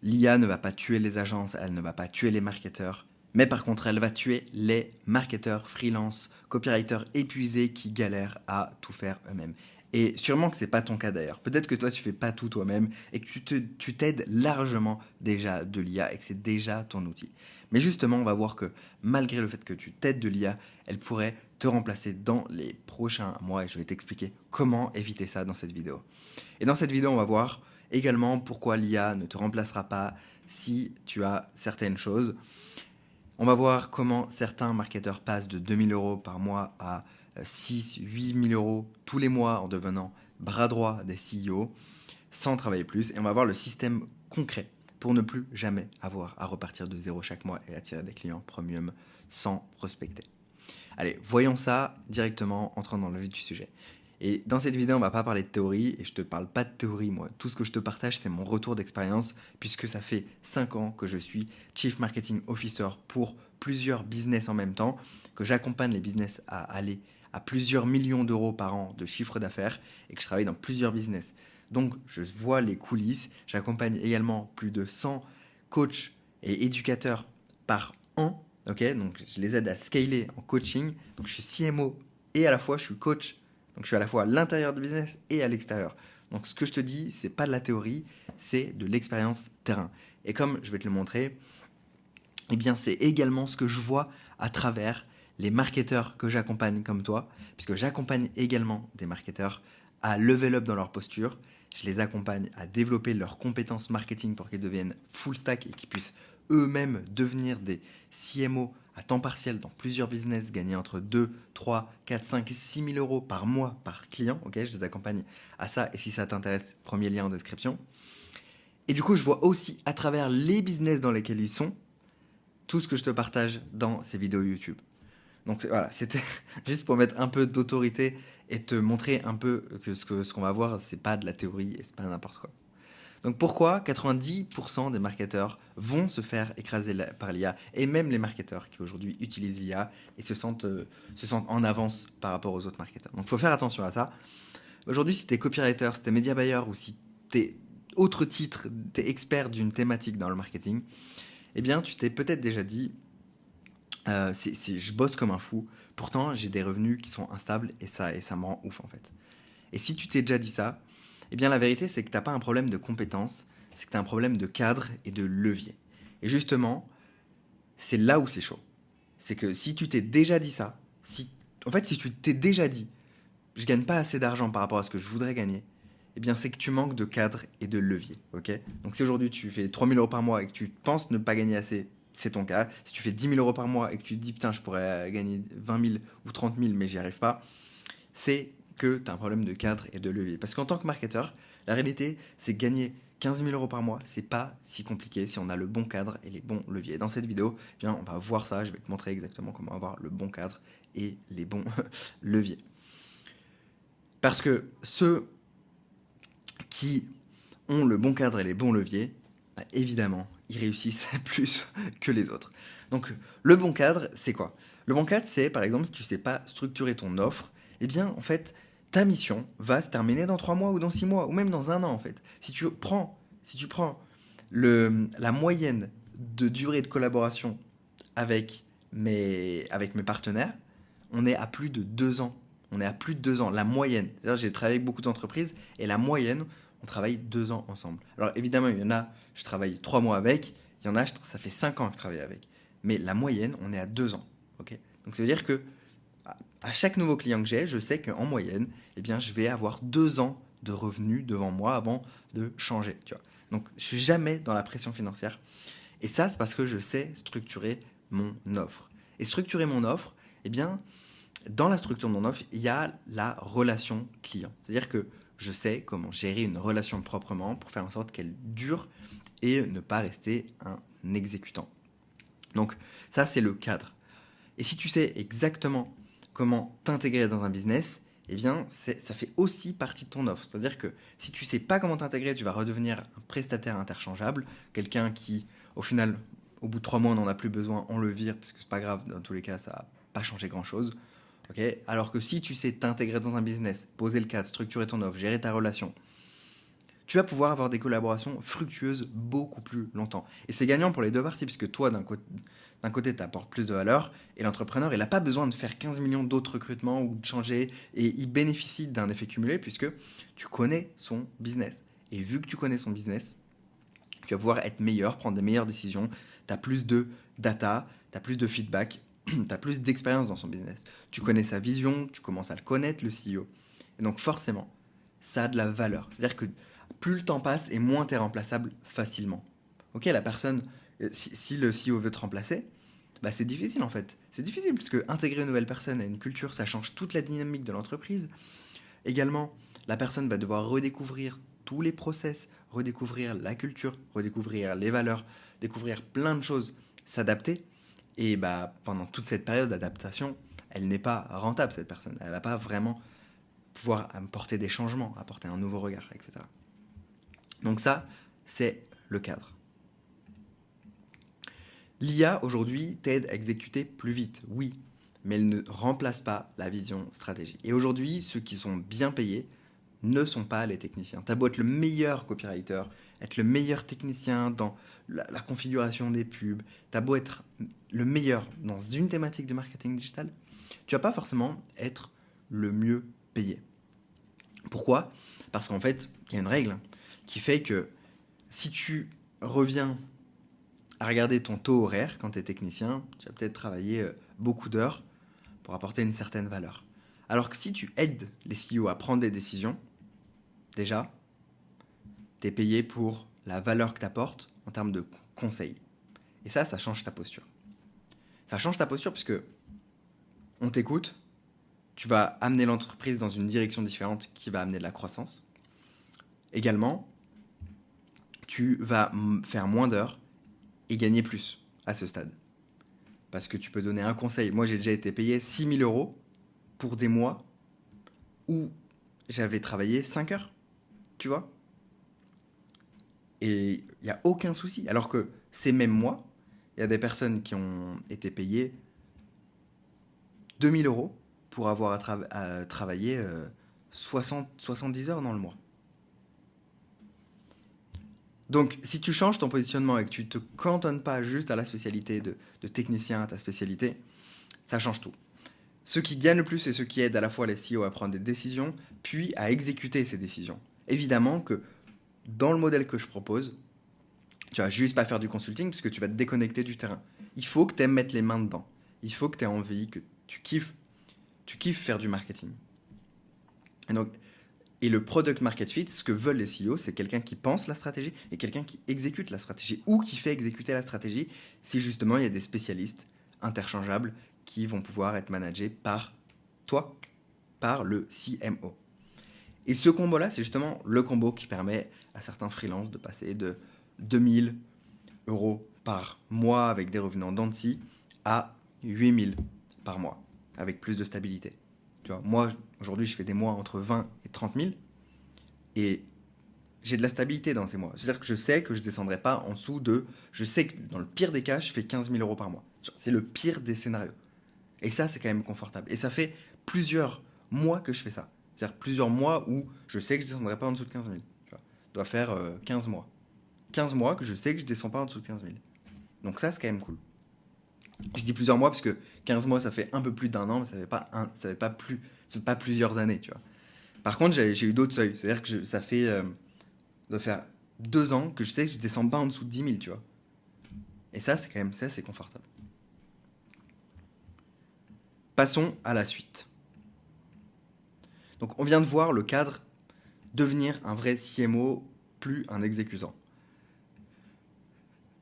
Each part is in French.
l'IA ne va pas tuer les agences, elle ne va pas tuer les marketeurs, mais par contre, elle va tuer les marketeurs, freelance, copywriters épuisés qui galèrent à tout faire eux-mêmes. Et sûrement que c'est pas ton cas d'ailleurs. Peut-être que toi, tu fais pas tout toi-même et que tu t'aides largement déjà de l'IA et que c'est déjà ton outil. Mais justement, on va voir que malgré le fait que tu t'aides de l'IA, elle pourrait te remplacer dans les prochains mois et je vais t'expliquer comment éviter ça dans cette vidéo. Et dans cette vidéo, on va voir également pourquoi l'IA ne te remplacera pas si tu as certaines choses. On va voir comment certains marketeurs passent de 2 000 € par mois à 6 000 8 000 € tous les mois en devenant bras droit des CEO sans travailler plus. Et on va voir le système concret pour ne plus jamais avoir à repartir de zéro chaque mois et attirer des clients premium sans prospecter. Allez, voyons ça directement, entrant dans le vif du sujet. Et dans cette vidéo, on va pas parler de théorie, et je te parle pas de théorie, moi. Tout ce que je te partage, c'est mon retour d'expérience, puisque ça fait 5 ans que je suis Chief Marketing Officer pour plusieurs business en même temps, que j'accompagne les business à aller à plusieurs millions d'euros par an de chiffre d'affaires, et que je travaille dans plusieurs business. Donc, je vois les coulisses, j'accompagne également plus de 100 coachs et éducateurs par an, ok, donc je les aide à scaler en coaching, donc je suis CMO et à la fois je suis coach. Donc je suis à la fois à l'intérieur du business et à l'extérieur. Donc ce que je te dis, c'est pas de la théorie, c'est de l'expérience terrain. Et comme je vais te le montrer, eh bien c'est également ce que je vois à travers les marketeurs que j'accompagne comme toi, puisque j'accompagne également des marketeurs à level up dans leur posture. Je les accompagne à développer leurs compétences marketing pour qu'ils deviennent full stack et qu'ils puissent eux-mêmes devenir des CMO à temps partiel dans plusieurs business, gagner entre 2, 3, 4, 5, 6 000 € par mois par client. Ok, je les accompagne à ça et si ça t'intéresse, premier lien en description. Et du coup, je vois aussi à travers les business dans lesquels ils sont, tout ce que je te partage dans ces vidéos YouTube. Donc voilà, c'était juste pour mettre un peu d'autorité et te montrer un peu que ce qu'on va voir, c'est pas de la théorie et c'est pas n'importe quoi. Donc pourquoi 90% des marketeurs vont se faire écraser par l'IA et même les marketeurs qui aujourd'hui utilisent l'IA et se sentent en avance par rapport aux autres marketeurs. Donc il faut faire attention à ça. Aujourd'hui, si tu es copywriter, si tu es media buyer ou si tu es autre titre, tu es expert d'une thématique dans le marketing, eh bien tu t'es peut-être déjà dit je bosse comme un fou, pourtant j'ai des revenus qui sont instables et ça me rend ouf en fait. Et si tu t'es déjà dit ça, eh bien la vérité c'est que tu n'as pas un problème de compétence, c'est que tu as un problème de cadre et de levier. Et justement, c'est là où c'est chaud. C'est que si tu t'es déjà dit ça, si tu t'es déjà dit je gagne pas assez d'argent par rapport à ce que je voudrais gagner, eh bien c'est que tu manques de cadre et de levier. Ok, donc si aujourd'hui tu fais 3 000 € par mois et que tu penses ne pas gagner assez, c'est ton cas. Si tu fais 10 000 € par mois et que tu te dis putain je pourrais gagner 20 000 ou 30 000 mais j'y arrive pas, c'est que tu as un problème de cadre et de levier. Parce qu'en tant que marketeur, la réalité, c'est que gagner 15 000 € par mois, c'est pas si compliqué si on a le bon cadre et les bons leviers. Dans cette vidéo, eh bien, on va voir ça. Je vais te montrer exactement comment avoir le bon cadre et les bons leviers. Parce que ceux qui ont le bon cadre et les bons leviers, bah, évidemment, ils réussissent plus que les autres. Donc, le bon cadre, c'est quoi? Le bon cadre, c'est, par exemple, si tu ne sais pas structurer ton offre, eh bien, en fait, ta mission va se terminer dans 3 mois ou dans 6 mois, ou même dans 1 an, en fait. Si tu prends la moyenne de durée de collaboration avec mes partenaires, on est à plus de 2 ans. On est à plus de 2 ans, la moyenne. C'est-à-dire, j'ai travaillé avec beaucoup d'entreprises, et la moyenne, on travaille 2 ans ensemble. Alors évidemment, il y en a, je travaille 3 mois avec, il y en a, ça fait 5 ans que je travaille avec. Mais la moyenne, on est à 2 ans. Okay, donc ça veut dire que à chaque nouveau client que j'ai, je sais qu'en moyenne, eh bien, je vais avoir 2 ans de revenus devant moi avant de changer. Tu vois. Donc je suis jamais dans la pression financière. Et ça, c'est parce que je sais structurer mon offre. Et structurer mon offre, eh bien, dans la structure de mon offre, il y a la relation client. C'est-à-dire que je sais comment gérer une relation proprement pour faire en sorte qu'elle dure et ne pas rester un exécutant. Donc ça, c'est le cadre. Et si tu sais exactement comment t'intégrer dans un business, eh bien, ça fait aussi partie de ton offre. C'est-à-dire que si tu ne sais pas comment t'intégrer, tu vas redevenir un prestataire interchangeable, quelqu'un qui, au final, au bout de 3 mois, on n'en a plus besoin, on le vire, parce que c'est pas grave, dans tous les cas, ça n'a pas changé grand-chose. Okay, alors que si tu sais t'intégrer dans un business, poser le cadre, structurer ton offre, gérer ta relation, tu vas pouvoir avoir des collaborations fructueuses beaucoup plus longtemps. Et c'est gagnant pour les deux parties, puisque toi, d'un côté, tu apportes plus de valeur, et l'entrepreneur, il n'a pas besoin de faire 15 millions d'autres recrutements ou de changer, et il bénéficie d'un effet cumulé, puisque tu connais son business. Et vu que tu connais son business, tu vas pouvoir être meilleur, prendre des meilleures décisions, tu as plus de data, tu as plus de feedback, tu as plus d'expérience dans son business. Tu connais sa vision, tu commences à le connaître, le CEO. Et donc forcément, ça a de la valeur. C'est-à-dire que plus le temps passe et moins tu es remplaçable facilement. Ok, la personne, si le CEO veut te remplacer, bah c'est difficile en fait. C'est difficile parce que intégrer une nouvelle personne à une culture, ça change toute la dynamique de l'entreprise. Également, la personne va devoir redécouvrir tous les process, redécouvrir la culture, redécouvrir les valeurs, découvrir plein de choses, s'adapter. Et bah, pendant toute cette période d'adaptation, elle n'est pas rentable, cette personne. Elle ne va pas vraiment pouvoir apporter des changements, apporter un nouveau regard, etc. Donc ça, c'est le cadre. L'IA, aujourd'hui, t'aide à exécuter plus vite, oui, mais elle ne remplace pas la vision stratégique. Et aujourd'hui, ceux qui sont bien payés ne sont pas les techniciens. T'as beau être le meilleur copywriter, être le meilleur technicien dans la configuration des pubs, t'as beau être le meilleur dans une thématique de marketing digital, tu vas pas forcément être le mieux payé. Pourquoi ? Parce qu'en fait, il y a une règle qui fait que si tu reviens à regarder ton taux horaire quand tu es technicien, tu vas peut-être travailler beaucoup d'heures pour apporter une certaine valeur. Alors que si tu aides les CEO à prendre des décisions, déjà, tu es payé pour la valeur que tu apportes en termes de conseils. Et ça change ta posture. Ça change ta posture puisque on t'écoute, tu vas amener l'entreprise dans une direction différente qui va amener de la croissance. Également, tu vas faire moins d'heures et gagner plus à ce stade. Parce que tu peux donner un conseil. Moi, j'ai déjà été payé 6 000 € pour des mois où j'avais travaillé 5 heures. Tu vois ? Et il n'y a aucun souci. Alors que ces mêmes mois, il y a des personnes qui ont été payées 2 000 € pour avoir à travailler 70 heures dans le mois. Donc, si tu changes ton positionnement et que tu ne te cantonnes pas juste à la spécialité de technicien, à ta spécialité, ça change tout. Ceux qui gagnent le plus, c'est ceux qui aident à la fois les CEO à prendre des décisions, puis à exécuter ces décisions. Évidemment que dans le modèle que je propose, tu vas juste pas faire du consulting puisque tu vas te déconnecter du terrain. Il faut que tu aimes mettre les mains dedans. Il faut que tu aies envie, que tu kiffes faire du marketing. Et le product market fit, ce que veulent les CEO, c'est quelqu'un qui pense la stratégie et quelqu'un qui exécute la stratégie ou qui fait exécuter la stratégie si justement il y a des spécialistes interchangeables qui vont pouvoir être managés par toi, par le CMO. Et ce combo-là, c'est justement le combo qui permet à certains freelances de passer de 2 000 € par mois avec des revenus en dents de scie à 8 000 par mois avec plus de stabilité. Tu vois, moi, aujourd'hui, je fais des mois entre 20 et 30 000 et j'ai de la stabilité dans ces mois. C'est-à-dire que je sais que je ne descendrai pas en dessous de... Je sais que dans le pire des cas, je fais 15 000 € par mois. C'est le pire des scénarios. Et ça, c'est quand même confortable. Et ça fait plusieurs mois que je fais ça. C'est-à-dire plusieurs mois où je sais que je ne descendrai pas en dessous de 15 000. Tu vois. Ça doit faire 15 mois. 15 mois que je sais que je ne descends pas en dessous de 15 000. Donc ça, c'est quand même cool. Je dis plusieurs mois parce que 15 mois, ça fait un peu plus d'un an, mais ça fait pas plusieurs années, tu vois. Par contre, j'ai eu d'autres seuils. C'est-à-dire que ça doit faire 2 ans que je sais que je descends pas en dessous de 10 000, tu vois. Et ça, c'est quand même ça, c'est confortable. Passons à la suite. Donc, on vient de voir le cadre devenir un vrai CMO, plus un exécutant.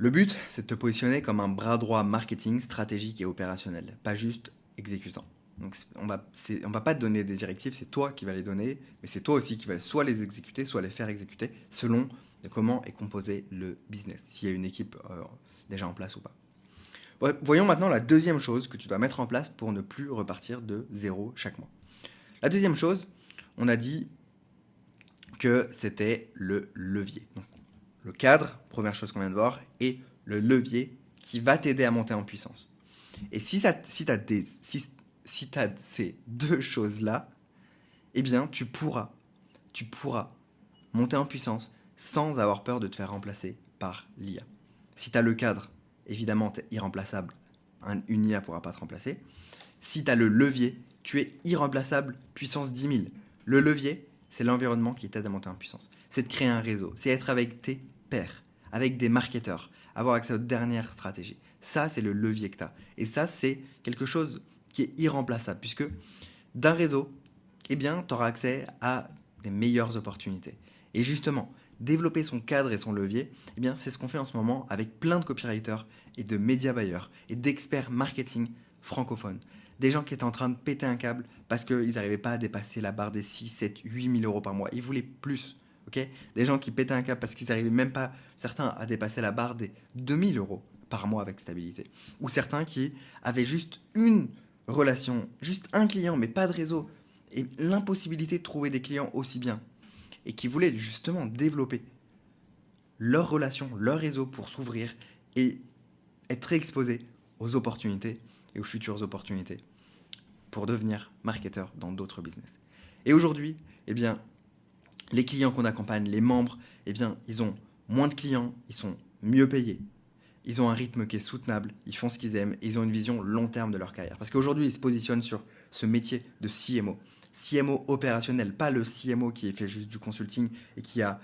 Le but, c'est de te positionner comme un bras droit marketing, stratégique et opérationnel, pas juste exécutant. Donc on va pas te donner des directives, c'est toi qui vas les donner, mais c'est toi aussi qui vas soit les exécuter, soit les faire exécuter, selon de comment est composé le business, s'il y a une équipe déjà en place ou pas. Voyons maintenant la deuxième chose que tu dois mettre en place pour ne plus repartir de zéro chaque mois. La deuxième chose, on a dit que c'était le levier. Donc, le cadre, première chose qu'on vient de voir, et le levier qui va t'aider à monter en puissance. Et si tu as ces deux choses-là, eh bien, tu pourras monter en puissance sans avoir peur de te faire remplacer par l'IA. Si tu as le cadre, évidemment, tu es irremplaçable. Une IA ne pourra pas te remplacer. Si tu as le levier, tu es irremplaçable puissance 10 000. Le levier, c'est l'environnement qui t'aide à monter en puissance. C'est de créer un réseau, c'est être avec tes pairs, avec des marketeurs, avoir accès aux dernières stratégies. Ça, c'est le levier que tu as. Et ça, c'est quelque chose qui est irremplaçable, puisque d'un réseau, eh bien, tu auras accès à des meilleures opportunités. Et justement, développer son cadre et son levier, eh bien, c'est ce qu'on fait en ce moment avec plein de copywriters et de média buyers et d'experts marketing francophones. Des gens qui étaient en train de péter un câble parce qu'ils n'arrivaient pas à dépasser la barre des 6, 7, 8 000 euros par mois. Ils voulaient plus. Okay, des gens qui pétaient un câble parce qu'ils n'arrivaient même pas, certains, à dépasser la barre des 2 000 euros par mois avec stabilité. Ou certains qui avaient juste une relation, juste un client, mais pas de réseau. Et l'impossibilité de trouver des clients aussi bien. Et qui voulaient justement développer leur relation, leur réseau pour s'ouvrir et être exposés aux opportunités et aux futures opportunités pour devenir marketeur dans d'autres business. Et aujourd'hui, eh bien, les clients qu'on accompagne, les membres, eh bien, ils ont moins de clients, ils sont mieux payés, ils ont un rythme qui est soutenable, ils font ce qu'ils aiment et ils ont une vision long terme de leur carrière. Parce qu'aujourd'hui, ils se positionnent sur ce métier de CMO. CMO opérationnel, pas le CMO qui fait juste du consulting et qui a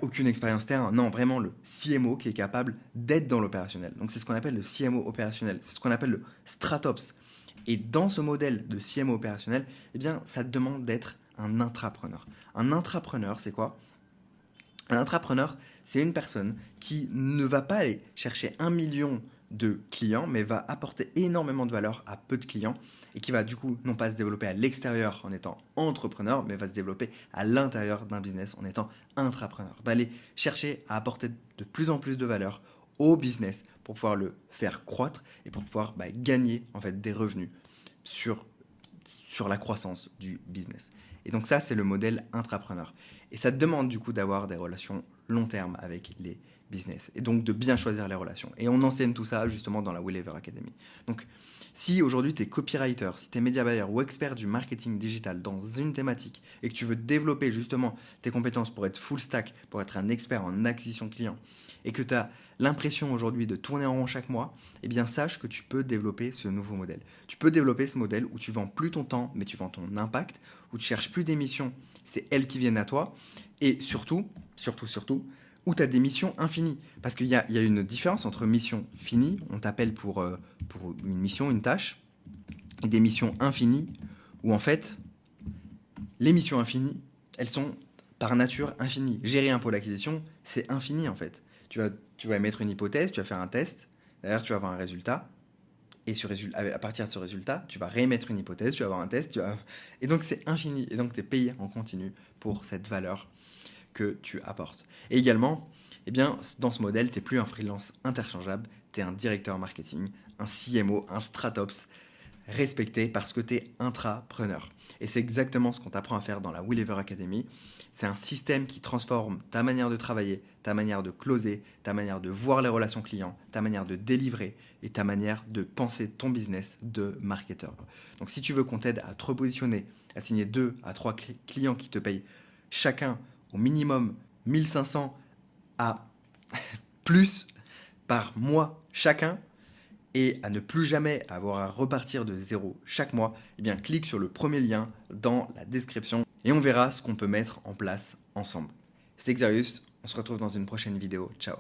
aucune expérience terrain. Non, vraiment le CMO qui est capable d'être dans l'opérationnel. Donc c'est ce qu'on appelle le CMO opérationnel, c'est ce qu'on appelle le Stratops. Et dans ce modèle de CMO opérationnel, eh bien, ça te demande d'être un intrapreneur. Un intrapreneur, c'est quoi ? Un intrapreneur, c'est une personne qui ne va pas aller chercher 1 million de clients, mais va apporter énormément de valeur à peu de clients et qui va du coup non pas se développer à l'extérieur en étant entrepreneur, mais va se développer à l'intérieur d'un business en étant intrapreneur. Va aller chercher à apporter de plus en plus de valeur au business pour pouvoir le faire croître et pour pouvoir gagner en fait des revenus sur la croissance du business. Et donc ça, c'est le modèle intrapreneur. Et ça te demande du coup d'avoir des relations long terme avec les business et donc de bien choisir les relations. Et on enseigne tout ça justement dans la Willever Academy. Donc si aujourd'hui tu es copywriter, si tu es média buyer ou expert du marketing digital dans une thématique et que tu veux développer justement tes compétences pour être full stack, pour être un expert en acquisition client et que tu as l'impression aujourd'hui de tourner en rond chaque mois, eh bien sache que tu peux développer ce nouveau modèle. Tu peux développer ce modèle où tu vends plus ton temps mais tu vends ton impact, où tu cherches plus des missions, c'est elles qui viennent à toi et surtout, où tu as des missions infinies. Parce qu'il y a une différence entre mission finie, on t'appelle pour une mission, une tâche, et des missions infinies, où en fait, les missions infinies, elles sont par nature infinies. Gérer un pôle d'acquisition, c'est infini en fait. Tu vas émettre une hypothèse, tu vas faire un test, derrière tu vas avoir un résultat, et à partir de ce résultat, tu vas réémettre une hypothèse, tu vas avoir un test, et donc c'est infini, et donc tu es payé en continu pour cette valeur que tu apportes. Et également, eh bien, dans ce modèle, tu n'es plus un freelance interchangeable, tu es un directeur marketing, un CMO, un Stratops, respecté parce que tu es intrapreneur. Et c'est exactement ce qu'on t'apprend à faire dans la Willever Academy. C'est un système qui transforme ta manière de travailler, ta manière de closer, ta manière de voir les relations clients, ta manière de délivrer et ta manière de penser ton business de marketeur. Donc si tu veux qu'on t'aide à te repositionner, à signer 2 à 3 clients qui te payent chacun au minimum 1500 à plus par mois chacun et à ne plus jamais avoir à repartir de zéro chaque mois, eh bien clique sur le premier lien dans la description et on verra ce qu'on peut mettre en place ensemble. C'est Xarius, on se retrouve dans une prochaine vidéo. Ciao.